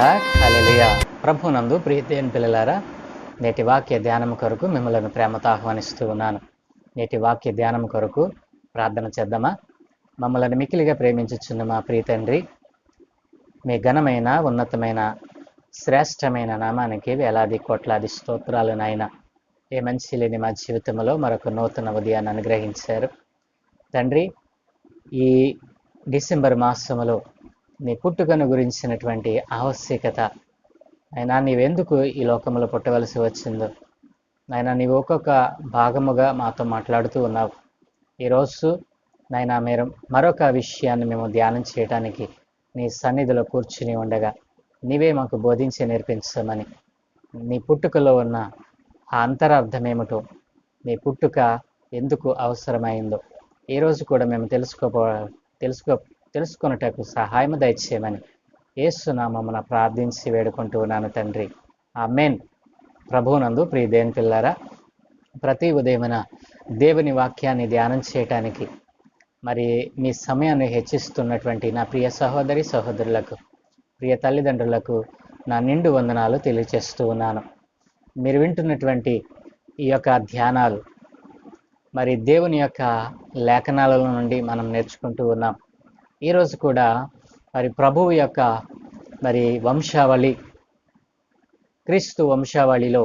God. హల్లెలూయా. ప్రభునందు ప్రియమైన పిల్లలారా, నేటి వాక్య ధ్యానం కొరకు మిమ్మల్ని ప్రేమతో ఆహ్వానిస్తూ ఉన్నాను. నేటి వాక్య ధ్యానం కొరకు ప్రార్థన చేద్దామా? మమ్మల్ని మిక్కిలిగా ప్రేమించుచున్న మా ప్రియ తండ్రి, మీ ఘనమైన ఉన్నతమైన శ్రేష్టమైన నామానికి వేలాది కోట్లాది స్తోత్రాలు నాయన. ఏ మంచి లేని మా జీవితంలో మరొక నూతన ఉదయాన్ని అనుగ్రహించారు తండ్రి. ఈ డిసెంబర్ మాసములో నీ పుట్టుకను గురించినటువంటి ఆవశ్యకత, అయినా నీవెందుకు ఈ లోకంలో పుట్టవలసి వచ్చిందో నాయన, నీవు ఒక్కొక్క భాగముగా మాతో మాట్లాడుతూ ఉన్నావు. ఈరోజు నాయన మీరు మరొక విషయాన్ని మేము ధ్యానం చేయడానికి నీ సన్నిధిలో కూర్చుని ఉండగా నీవే మాకు బోధించి నేర్పించమని, నీ పుట్టుకలో ఉన్న ఆ అంతరార్థం ఏమిటో, నీ పుట్టుక ఎందుకు అవసరమైందో ఈరోజు కూడా మేము తెలుసుకొనుటకు సహాయం దయచేయమని యేసునామమున ప్రార్థించి వేడుకుంటూ ఉన్నాను తండ్రి. ఆమేన్. ప్రభువునందు ప్రియ దేవుని పిల్లారా, ప్రతి ఉదయమున దేవుని వాక్యాన్ని ధ్యానం చేయటానికి మరి మీ సమయాన్ని హెచ్చిస్తున్నటువంటి నా ప్రియ సహోదరి సహోదరులకు, ప్రియ తల్లిదండ్రులకు నా నిండు వందనాలు తెలియజేస్తూ ఉన్నాను. మీరు వింటున్నటువంటి ఈ యొక్క ధ్యానాలు మరి దేవుని యొక్క లేఖనాల నుండి మనం నేర్చుకుంటూ ఉన్నాం. ఈరోజు కూడా మరి ప్రభువు యొక్క మరి వంశావళి, క్రీస్తు వంశావళిలో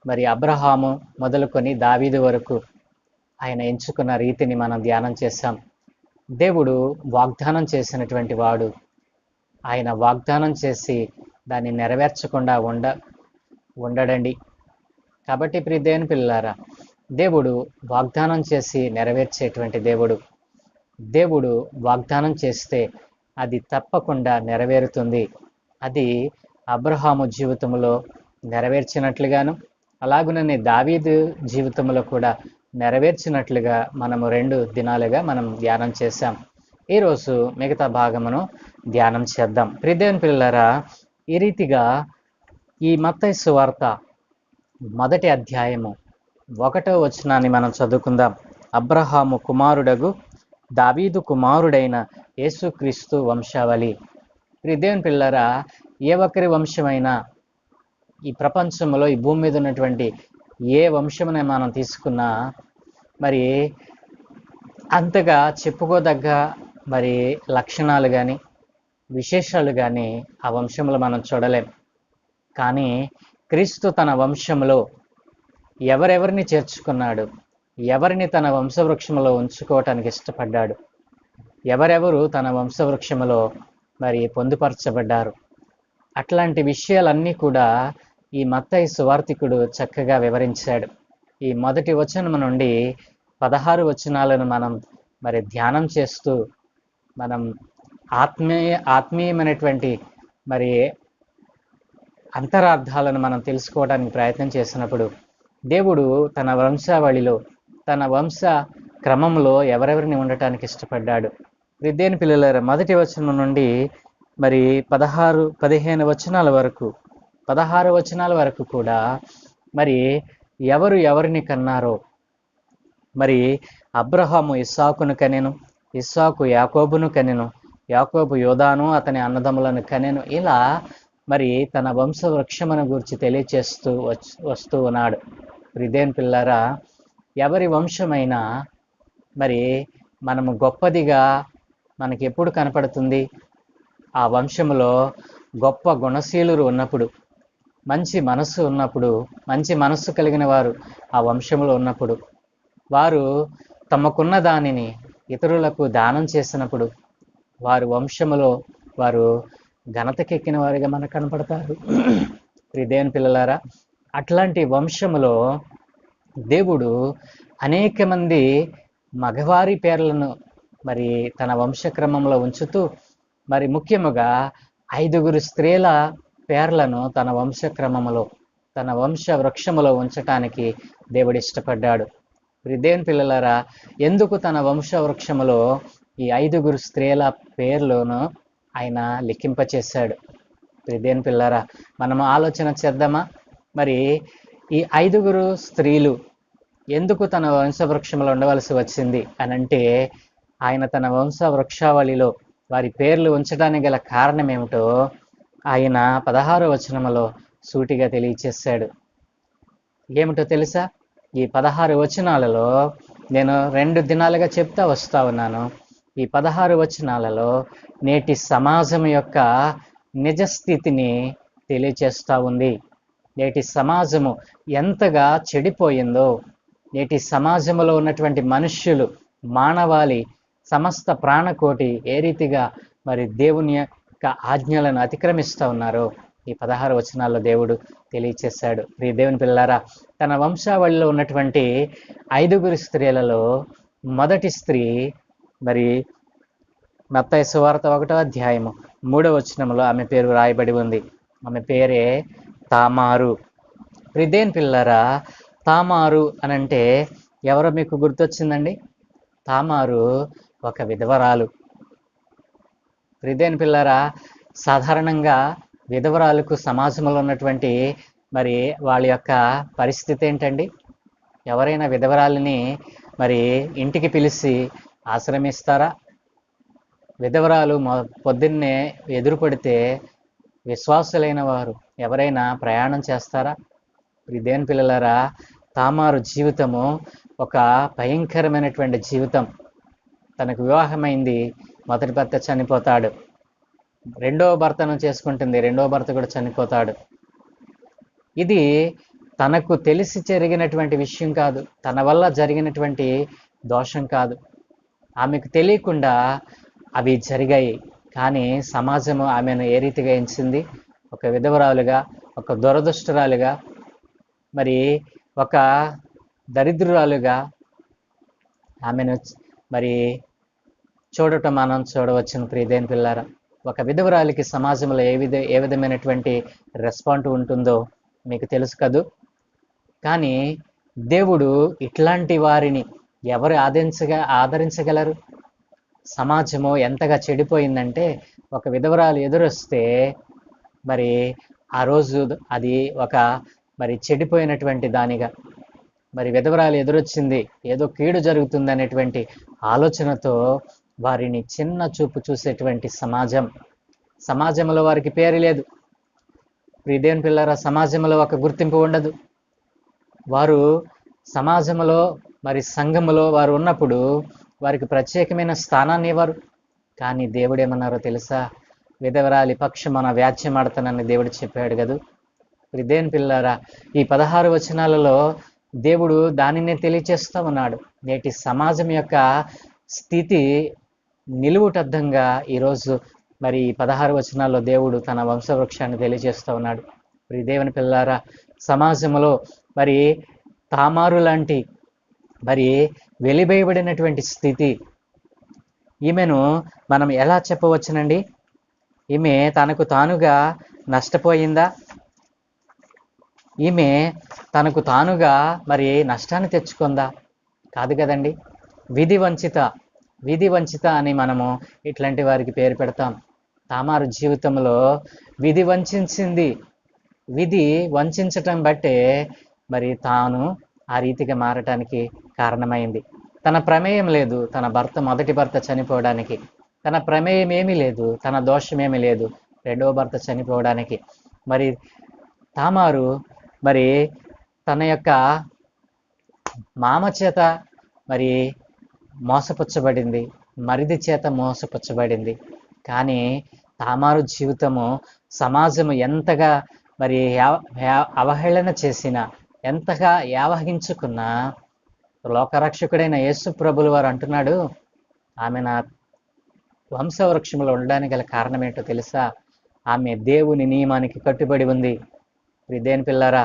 మరి అబ్రహాము మొదలుకొని దావీదు వరకు ఆయన ఎంచుకున్న రీతిని మనం ధ్యానం చేశాం. దేవుడు వాగ్దానం చేసినటువంటి వాడు, ఆయన వాగ్దానం చేసి దాన్ని నెరవేర్చకుండా ఉండడండి. కాబట్టి ప్రియ దేవుని పిల్లారా, దేవుడు వాగ్దానం చేసి నెరవేర్చేటువంటి దేవుడు. దేవుడు వాగ్దానం చేస్తే అది తప్పకుండా నెరవేరుతుంది. అది అబ్రహాము జీవితంలో నెరవేర్చినట్లుగాను, అలాగుననే దావీదు జీవితంలో కూడా నెరవేర్చినట్లుగా మనము 2 దినాలుగా మనం ధ్యానం చేశాం. ఈరోజు మిగతా భాగమును ధ్యానం చేద్దాం. ప్రియ దేవుని పిల్లలారా, ఈ రీతిగా ఈ మత్తయి సువార్త 1వ అధ్యాయము 1వ వచనాన్ని మనం చదువుకుందాం. అబ్రహాము కుమారుడగు దావీదు కుమారుడైన యేసుక్రీస్తు వంశావళి. ప్రియ దేవుని పిల్లరా, ఏ ఒక్కరి వంశమైనా ఈ ప్రపంచంలో, ఈ భూమి మీద ఉన్నటువంటి ఏ వంశమునే మనం తీసుకున్నా మరి అంతగా చెప్పుకోదగ్గ మరి లక్షణాలు కానీ విశేషాలు కానీ ఆ వంశంలో మనం చూడలేం. కానీ క్రీస్తు తన వంశంలో ఎవరెవరిని చేర్చుకున్నాడు, ఎవరిని తన వంశవృక్షంలో ఉంచుకోవటానికి ఇష్టపడ్డాడు, ఎవరెవరు తన వంశవృక్షంలో మరి పొందుపరచబడ్డారు, అట్లాంటి విషయాలన్నీ కూడా ఈ మత్తయి సువార్తికుడు చక్కగా వివరించాడు. ఈ 1వ వచనం నుండి 16 వచనాలను మనం మరి ధ్యానం చేస్తూ మనం ఆత్మీయమైనటువంటి మరి అంతరార్థాలను మనం తెలుసుకోవడానికి ప్రయత్నం చేసినప్పుడు, దేవుడు తన వంశావళిలో, తన వంశ క్రమంలో ఎవరెవరిని ఉండటానికి ఇష్టపడ్డాడు. దేవుని పిల్లలారా, 1వ వచనం నుండి మరి 15 వచనాల వరకు, 16 వచనాల వరకు కూడా మరి ఎవరు ఎవరిని కన్నారో, మరి అబ్రహాము ఇస్సాకును కనెను, ఇస్సాకు యాకోబును కనెను, యాకోబు యోదాను అతని అన్నదమ్ములను కనెను. ఇలా మరి తన వంశ వృక్షమును గురించి తెలియచేస్తూ వస్తూ ఉన్నాడు. దేవుని పిల్లారా, ఎవరి వంశమైనా మరి మనము గొప్పదిగా మనకి ఎప్పుడు కనపడుతుంది? ఆ వంశంలో గొప్ప గుణశీలురు ఉన్నప్పుడు, మంచి మనస్సు ఉన్నప్పుడు, మంచి మనస్సు కలిగిన వారు ఆ వంశంలో ఉన్నప్పుడు, వారు తమకున్న దానిని ఇతరులకు దానం చేసినప్పుడు వారు వంశములో వారు ఘనతకెక్కిన వారిగా మనకు కనపడతారు. దేవుని పిల్లలారా, అట్లాంటి వంశములో దేవుడు అనేక మంది మగవారి పేర్లను మరి తన వంశక్రమంలో ఉంచుతూ, మరి ముఖ్యముగా 5 స్త్రీల పేర్లను తన వంశక్రమంలో, తన వంశ వృక్షములో ఉంచటానికి దేవుడు ఇష్టపడ్డాడు. దేవుని పిల్లలారా, ఎందుకు తన వంశ వృక్షములో ఈ 5 స్త్రీల పేర్లను ఆయన లిఖింపచేశాడు? దేవుని పిల్లలారా, మనము ఆలోచన చేద్దామా? మరి ఈ 5 స్త్రీలు ఎందుకు తన వంశవృక్షంలో ఉండవలసి వచ్చింది అని అంటే, ఆయన తన వంశ వృక్షావళిలో వారి పేర్లు ఉంచడానికి గల కారణం ఏమిటో ఆయన 16వ వచనములో సూటిగా తెలియచేశాడు. ఏమిటో తెలుసా? ఈ 16 వచనాలలో నేను 2 దినాలుగా చెప్తా వస్తా ఉన్నాను. ఈ 16 వచనాలలో నేటి సమాజం యొక్క నిజ స్థితిని తెలియచేస్తా ఉంది. నేటి సమాజము ఎంతగా చెడిపోయిందో, నేటి సమాజంలో ఉన్నటువంటి మనుష్యులు, మానవాళి, సమస్త ప్రాణకోటి ఏ రీతిగా మరి దేవుని యొక్క ఆజ్ఞలను అతిక్రమిస్తూ ఉన్నారో ఈ 16 వచనాల్లో దేవుడు తెలియచేశాడు. ప్రియ దేవుని పిల్లారా, తన వంశావళిలో ఉన్నటువంటి 5 స్త్రీలలో మొదటి స్త్రీ మరి మత్తయి సువార్త 1వ అధ్యాయము 3వ వచనంలో ఆమె పేరు రాయబడి ఉంది. ఆమె పేరే తామారు. ప్రియ దేవుని పిల్లారా, తామారు అనంటే ఎవరో మీకు గుర్తొచ్చిందండి? తామారు ఒక విధవరాలు. ప్రియ దేవుని పిల్లారా, సాధారణంగా విధవరాలకు సమాజంలో ఉన్నటువంటి మరి వాళ్ళ యొక్క పరిస్థితి ఏంటండి? ఎవరైనా విధవరాలని మరి ఇంటికి పిలిచి ఆశ్రమిస్తారా? విధవరాలు పొద్దున్నే ఎదురుపడితే విశ్వాసులైన వారు ఎవరైనా ప్రయాణం చేస్తారా? దేవుని పిల్లలారా, తామారు జీవితము ఒక భయంకరమైనటువంటి జీవితం. తనకు వివాహమైంది, మొదటి భర్త చనిపోతాడు, రెండవ భర్తను చేసుకుంటుంది, రెండవ భర్త కూడా చనిపోతాడు. ఇది తనకు తెలిసి జరిగినటువంటి విషయం కాదు, తన వల్ల జరిగినటువంటి దోషం కాదు, ఆమెకు తెలియకుండా అవి జరిగాయి. కానీ సమాజము ఆమెను ఏ రీతిగా ఎంచింది? ఒక విధవరాలుగా, ఒక దురదృష్టరాలుగా, మరి ఒక దరిద్రురాలుగా ఆమెను మరి చూడటం మనం చూడవచ్చును. ప్రియదేని పిల్లారా, ఒక విధవరాలికి సమాజంలో ఏ విధమైనటువంటి రెస్పాండ్ ఉంటుందో మీకు తెలుసు కదూ. కానీ దేవుడు ఇట్లాంటి వారిని ఎవరు ఆదరించగలరు? సమాజము ఎంతగా చెడిపోయిందంటే, ఒక విధవరాలు ఎదురొస్తే మరి ఆ రోజు అది ఒక మరి చెడిపోయినటువంటి దానిగా, మరి విధవరాలు ఎదురొచ్చింది, ఏదో కీడు జరుగుతుంది అనేటువంటి ఆలోచనతో వారిని చిన్న చూపు చూసేటువంటి సమాజంలో వారికి పేరు లేదు. ప్రియదేవుని పిల్లరా, సమాజంలో ఒక గుర్తింపు ఉండదు. వారు సమాజంలో మరి సంఘములో వారు ఉన్నప్పుడు వారికి ప్రత్యేకమైన స్థానాన్ని ఇవ్వరు. కానీ దేవుడు ఏమన్నారో తెలుసా? విధవరాలి పక్షమున వ్యాజ్యమాడతానని దేవుడు చెప్పాడు కదా. దేవుని పిల్లారా, ఈ 16 వచనాలలో దేవుడు దానినే తెలియచేస్తూ ఉన్నాడు. నేటి సమాజం యొక్క స్థితి నిలువుటద్దంగా ఈరోజు మరి 16 వచనాల్లో దేవుడు తన వంశవృక్షాన్ని తెలియజేస్తూ ఉన్నాడు. దేవుని పిల్లారా, సమాజంలో మరి తామారు లాంటి మరి వెలివేయబడినటువంటి స్థితి, ఈమెను మనం ఎలా చెప్పవచ్చునండి? ఈమె తనకు తానుగా నష్టపోయిందా? ఈమె తనకు తానుగా మరి నష్టాన్ని తెచ్చుకుందా? కాదు కదండి. విధి వంచిత అని మనము ఇట్లాంటి వారికి పేరు పెడతాం. తామారు జీవితంలో విధి వంచింది. విధి వంచటం బట్టే మరి తాను ఆ రీతిగా మారటానికి కారణమైంది. తన ప్రమేయం లేదు తన మొదటి భర్త చనిపోవడానికి, తన ప్రమేయం ఏమీ లేదు, తన దోషమేమీ లేదు రెండవ భర్త చనిపోవడానికి. మరి తామారు మరి తన యొక్క మామ చేత మరి మోసపుచ్చబడింది, మరిది చేత మోసపుచ్చబడింది. కానీ తామారు జీవితము సమాజము ఎంతగా మరి అవహేళన చేసినా, ఎంతగా యావహించుకున్నా, లోకరక్షకుడైన యేసు ప్రభులు వారు అంటున్నాడు, ఆమె నా వంశవృక్షంలో ఉండడానికి గల కారణం ఏంటో తెలుసా? ఆమె దేవుని నియమానికి కట్టుబడి ఉంది. దేవుని పిల్లారా,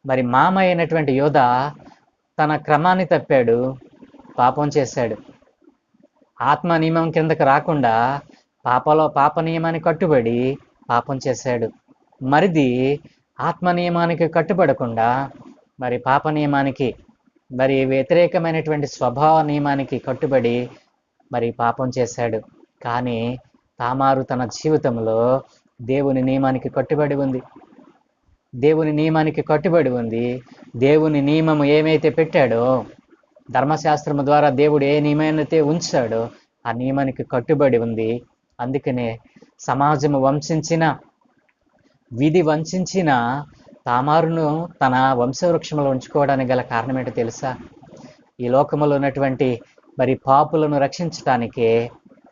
మరి మామ అయినటువంటి యోధ తన క్రమాన్ని తప్పాడు, పాపం చేశాడు. ఆత్మ నియమం కిందకు రాకుండా పాప నియమానికి కట్టుబడి పాపం చేశాడు. మరిది ఆత్మ నియమానికి కట్టుబడకుండా మరి పాప నియమానికి మరి వ్యతిరేకమైనటువంటి స్వభావ నియమానికి కట్టుబడి మరి పాపం చేశాడు. కానీ తామారు తన జీవితంలో దేవుని నియమానికి కట్టుబడి ఉంది. దేవుని నియమము ఏమైతే పెట్టాడో, ధర్మశాస్త్రము ద్వారా దేవుడు ఏ నియమాన్నైతే ఉంచాడో ఆ నియమానికి కట్టుబడి ఉంది. అందుకనే సమాజము వంచిన విధి వంచిన తామారును తన వంశవృక్షంలో ఉంచుకోవడానికి గల కారణం ఏంటో తెలుసా? ఈ లోకములో ఉన్నటువంటి మరి పాపులను రక్షించటానికే,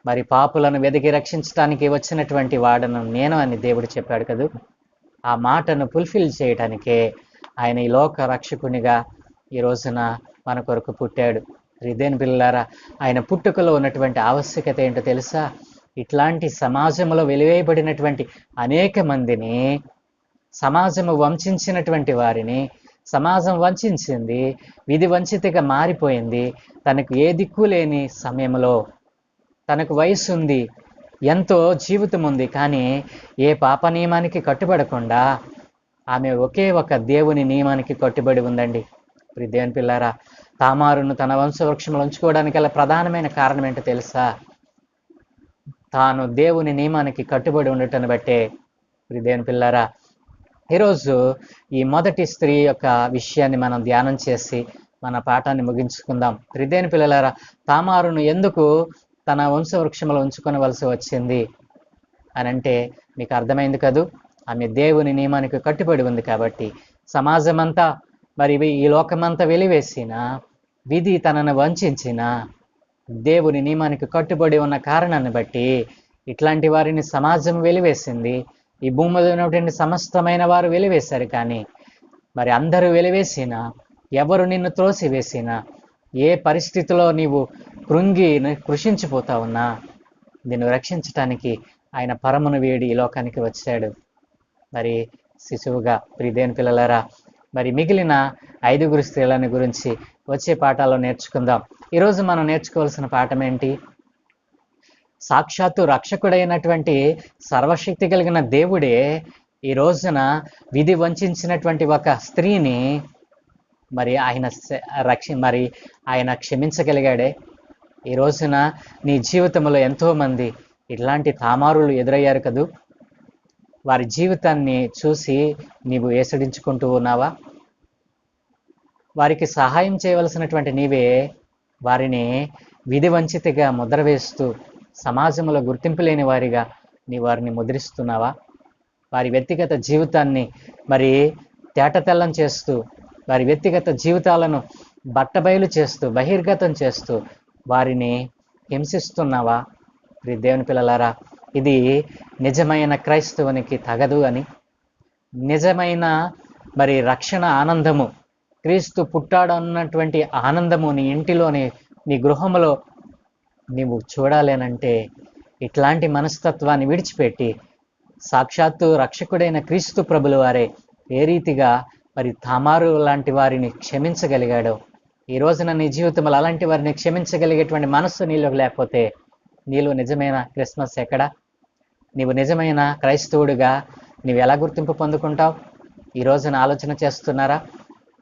మరి పాపులను వెదికి రక్షించటానికి వచ్చినటువంటి వాడను నేను అని దేవుడు చెప్పాడు కదూ. ఆ మాటను ఫుల్ఫిల్ చేయటానికే ఆయన ఈ లోక రక్షకునిగా ఈ రోజున మన కొరకు పుట్టాడు. దేవుని పిల్లలారా, ఆయన పుట్టుకలో ఉన్నటువంటి ఆవశ్యకత ఏంటో తెలుసా? ఇట్లాంటి సమాజంలో వెలివేయబడినటువంటి అనేక మందిని, సమాజము వంచినటువంటి వారిని, సమాజం వంచింది, విధి వంచితగా మారిపోయింది, తనకు ఏ దిక్కు లేని సమయంలో, తనకు వయసు ఉంది, ఎంతో జీవితం ఉంది, కానీ ఏ పాప నియమానికి కట్టుబడకుండా ఆమె ఒకే ఒక దేవుని నియమానికి కట్టుబడి ఉందండి. దేవుని పిల్లారా, తామారును తన వంశవృక్షంలో ఉంచుకోవడానికి గల ప్రధానమైన కారణం ఏంటో తెలుసా? తాను దేవుని నియమానికి కట్టుబడి ఉండటం బట్టే. దేవుని పిల్లారా, ఈరోజు ఈ మొదటి స్త్రీ యొక్క విషయాన్ని మనం ధ్యానం చేసి మన పాఠాన్ని ముగించుకుందాం. దేవుని పిల్లలారా, తామారును ఎందుకు తన వంశవృక్షంలో ఉంచుకొనవలసి వచ్చింది అని అంటే మీకు అర్థమైంది కదూ. ఆమె దేవుని నియమానికి కట్టుబడి ఉంది కాబట్టి. సమాజం అంతా మరి ఈ లోకమంతా వెలివేసిన, విధి తనను వంచిన, దేవుని నియమానికి కట్టుబడి ఉన్న కారణాన్ని బట్టి ఇట్లాంటి వారిని సమాజం వెలివేసింది. ఈ భూమిలో ఉన్నటువంటి సమస్తమైన వారు వెలివేశారు. కానీ మరి అందరూ వెలివేసిన, ఎవరు నిన్ను త్రోసివేసిన, ఏ పరిస్థితిలో నీవు కృంగి కృషించిపోతా ఉన్నా నిన్ను రక్షించటానికి ఆయన పరమును వేడి ఈ లోకానికి వచ్చాడు. మరి శిశువుగా. దేవుని పిల్లలారా, మరి మిగిలిన 5 స్త్రీలని గురించి వచ్చే పాఠాల్లో నేర్చుకుందాం. ఈరోజు మనం నేర్చుకోవాల్సిన పాఠం ఏంటి? సాక్షాత్తు రక్షకుడైనటువంటి సర్వశక్తి కలిగిన దేవుడే ఈ రోజున విధి వంచినటువంటి ఒక స్త్రీని మరి ఆయన క్షమించగలిగాడే. ఈ రోజున నీ జీవితంలో ఎంతో మంది ఇట్లాంటి తామారులు ఎదురయ్యారు కదూ. వారి జీవితాన్ని చూసి నీవు ఏసడించుకుంటూ ఉన్నావా? వారికి సహాయం చేయవలసినటువంటి నీవే వారిని విధి వంచితగా ముద్ర వేస్తూ, సమాజంలో గుర్తింపు లేని వారిగా నీ వారిని ముద్రిస్తున్నావా? వారి వ్యక్తిగత జీవితాన్ని మరి తేటతెల్లం చేస్తూ, వారి వ్యక్తిగత జీవితాలను బట్టబయలు చేస్తూ, బహిర్గతం చేస్తూ వారిని హింసిస్తున్నావా? దేవుని పిల్లలారా, ఇది నిజమైన క్రైస్తవునికి తగదు అని, నిజమైన మరి రక్షణ ఆనందము, క్రీస్తు పుట్టాడు అన్నటువంటి ఆనందము నీ ఇంటిలోని, నీ గృహంలో నీవు చూడాలేనంటే ఇట్లాంటి మనస్తత్వాన్ని విడిచిపెట్టి సాక్షాత్తు రక్షకుడైన క్రీస్తు ప్రభుల వారే ఏ రీతిగా మరి తామారు లాంటి వారిని క్షమించగలిగాడో, ఈ రోజున నీ జీవితంలో అలాంటి వారిని క్షమించగలిగేటువంటి మనస్సు నీలో లేకపోతే నీలో నిజమైన క్రిస్మస్ ఎక్కడా? నీవు నిజమైన క్రైస్తవుడిగా నీవు ఎలా గుర్తింపు పొందుకుంటావు? ఈ రోజున ఆలోచన చేస్తున్నారా?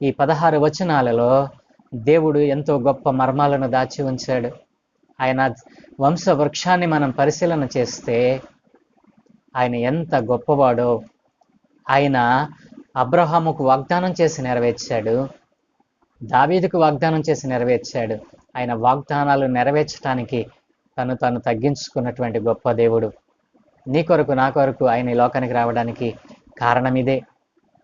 ఈ 16 వచనాలలో దేవుడు ఎంతో గొప్ప మర్మాలను దాచి ఉంచాడు. ఆయన వంశ వృక్షాన్ని మనం పరిశీలన చేస్తే ఆయన ఎంత గొప్పవాడో. ఆయన అబ్రహాముకు వాగ్దానం చేసి నెరవేర్చాడు, దావీదుకు వాగ్దానం చేసి నెరవేర్చాడు. ఆయన వాగ్దానాలు నెరవేర్చడానికి తను తగ్గించుకున్నటువంటి గొప్ప దేవుడు. నీ కొరకు నా కొరకు ఆయన ఈ లోకానికి రావడానికి కారణం ఇదే.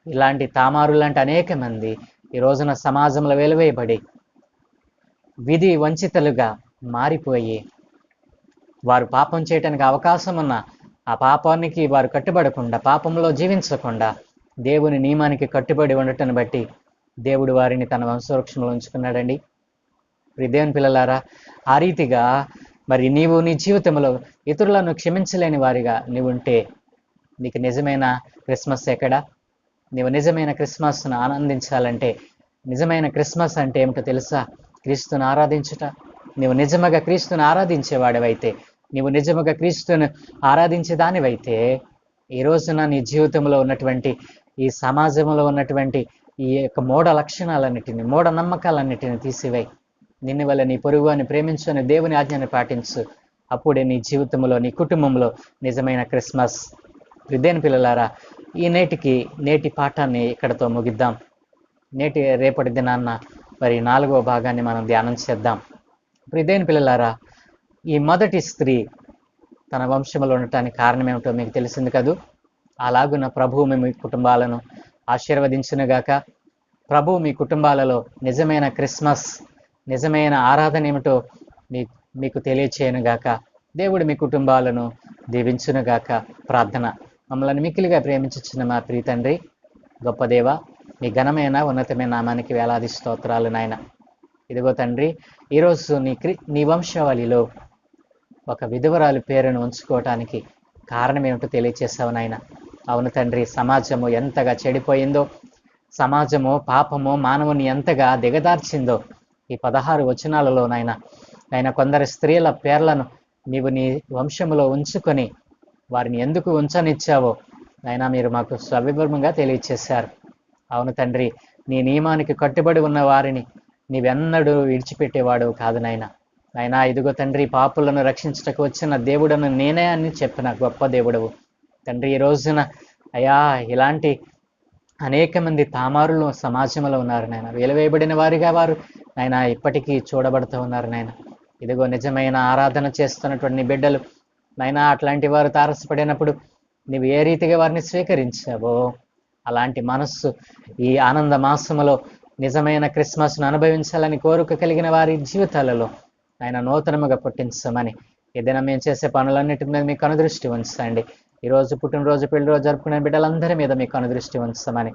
ఇలాంటి తామారు లాంటి అనేక మంది ఈ రోజున సమాజంలో వెలివేయబడి విధి వంచితులుగా మారిపోయి వారు పాపం చేయటానికి అవకాశం ఉన్న ఆ పాపానికి వారు కట్టుబడకుండా, పాపంలో జీవించకుండా దేవుని నియమానికి కట్టుబడి ఉండటం బట్టి దేవుడు వారిని తన వంశవృక్షంలో ఉంచుకున్నాడండి. దేవుని పిల్లలారా, ఆ రీతిగా మరి నీవు నీ జీవితంలో ఇతరులను క్షమించలేని వారిగా నీవు ఉంటే నీకు నిజమైన క్రిస్మస్ ఎక్కడా? నీవు నిజమైన క్రిస్మస్ను ఆనందించాలంటే, నిజమైన క్రిస్మస్ అంటే ఏమిటో తెలుసా? క్రీస్తుని ఆరాధించుట. నీవు నిజముగా క్రీస్తుని ఆరాధించేవాడివైతే, నీవు నిజముగా క్రీస్తుని ఆరాధించే దానివైతే ఈ రోజున నీ జీవితంలో ఉన్నటువంటి, ఈ సమాజంలో ఉన్నటువంటి ఈ యొక్క మూఢ లక్షణాలన్నిటిని, మూఢ నమ్మకాలన్నిటిని తీసివేయి. నిన్ను వల్ల నీ పొరుగు అని ప్రేమించు అని దేవుని ఆజ్ఞను పాటించు. అప్పుడే నీ జీవితంలో, నీ కుటుంబంలో నిజమైన క్రిస్మస్. దేవుని పిల్లలారా, నేటి పాఠాన్ని ఇక్కడతో ముగిద్దాం. రేపటి దినాన్న మరి 4వ భాగాన్ని మనం ధ్యానం చేద్దాం. దేవుని పిల్లలారా, ఈ మొదటి స్త్రీ తన వంశంలో ఉండటానికి కారణం ఏమిటో మీకు తెలిసింది కదూ. అలాగున ప్రభువు మీ కుటుంబాలను ఆశీర్వదించునుగాక. ప్రభువు మీ కుటుంబాలలో నిజమైన క్రిస్మస్, నిజమైన ఆరాధన ఏమిటో మీకు తెలియచేయనుగాక. దేవుడు మీ కుటుంబాలను దీవించునుగాక. ప్రార్థన. మమ్మల్ని మిక్కిలిగా ప్రేమించుచున్న మా ప్రియ తండ్రి, గొప్ప దేవ, మీ ఘనమైన ఉన్నతమైన నామానికి వేలాది స్తోత్రాలు నాయన. ఇదిగో తండ్రి, ఈరోజు నీ వంశావళిలో ఒక విధవరాలు పేరును ఉంచుకోవటానికి కారణం ఏమిటో తెలియచేసావు నాయన. అవును తండ్రి, సమాజము ఎంతగా చెడిపోయిందో, సమాజము పాపము మానవుని ఎంతగా దిగదార్చిందో ఈ 16 వచనాలలో నాయన కొందరు స్త్రీల పేర్లను నీవు నీ వంశములో ఉంచుకొని వారిని ఎందుకు ఉంచనిచ్చావో నాయన మీరు మాకు సవివరంగా తెలియచేశారు. అవును తండ్రి, నీ నియమానికి కట్టుబడి ఉన్న వారిని నీవెన్నడూ విడిచిపెట్టేవాడు కాదు నాయనా. ఇదిగో తండ్రి, పాపులను రక్షించటకు వచ్చిన దేవుడను నేనే అని చెప్పిన గొప్ప దేవుడవు తండ్రి. ఈ రోజున అయ్యా ఇలాంటి అనేక మంది తామారులు సమాజంలో ఉన్నారు నాయన. వెలువేయబడిన వారిగా వారు నాయన ఇప్పటికీ చూడబడుతూ ఉన్నారు నాయన. ఇదిగో నిజమైన ఆరాధన చేస్తున్నటువంటి బిడ్డలు నాయన, అట్లాంటి వారు తారసపడినప్పుడు నీవు ఏ రీతిగా వారిని స్వీకరించావో అలాంటి మనస్సు ఈ ఆనంద మాసములో నిజమైన క్రిస్మస్ను అనుభవించాలని కోరిక కలిగిన వారి జీవితాలలో ఆయన నూతనముగా పుట్టించమని, ఏదైనా మేము చేసే పనులన్నిటి మీద మీకు అనుదృష్టి ఉంచండి. ఈరోజు పుట్టినరోజు, పెళ్లి రోజు జరుపుకునే బిడ్డలందరి మీద మీకు అనుదృష్టి ఉంచమని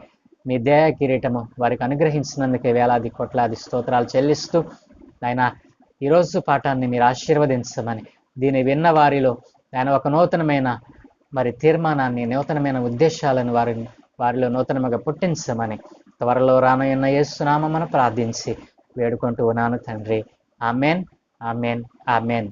మీ దయా కిరీటము వారికి అనుగ్రహించినందుకే వేలాది కోట్లాది స్తోత్రాలు చెల్లిస్తూ ఆయన ఈరోజు పాఠాన్ని మీరు ఆశీర్వదించమని, దీన్ని విన్న వారిలో ఆయన ఒక నూతనమైన తీర్మానాన్ని, నూతనమైన ఉద్దేశాలను వారిలో నూతనముగా పుట్టించమని త్వరలో రానున్న యేసునామమున ప్రార్థించి వేడుకుంటూ ఉన్నాను తండ్రి. Amen, amen, amen.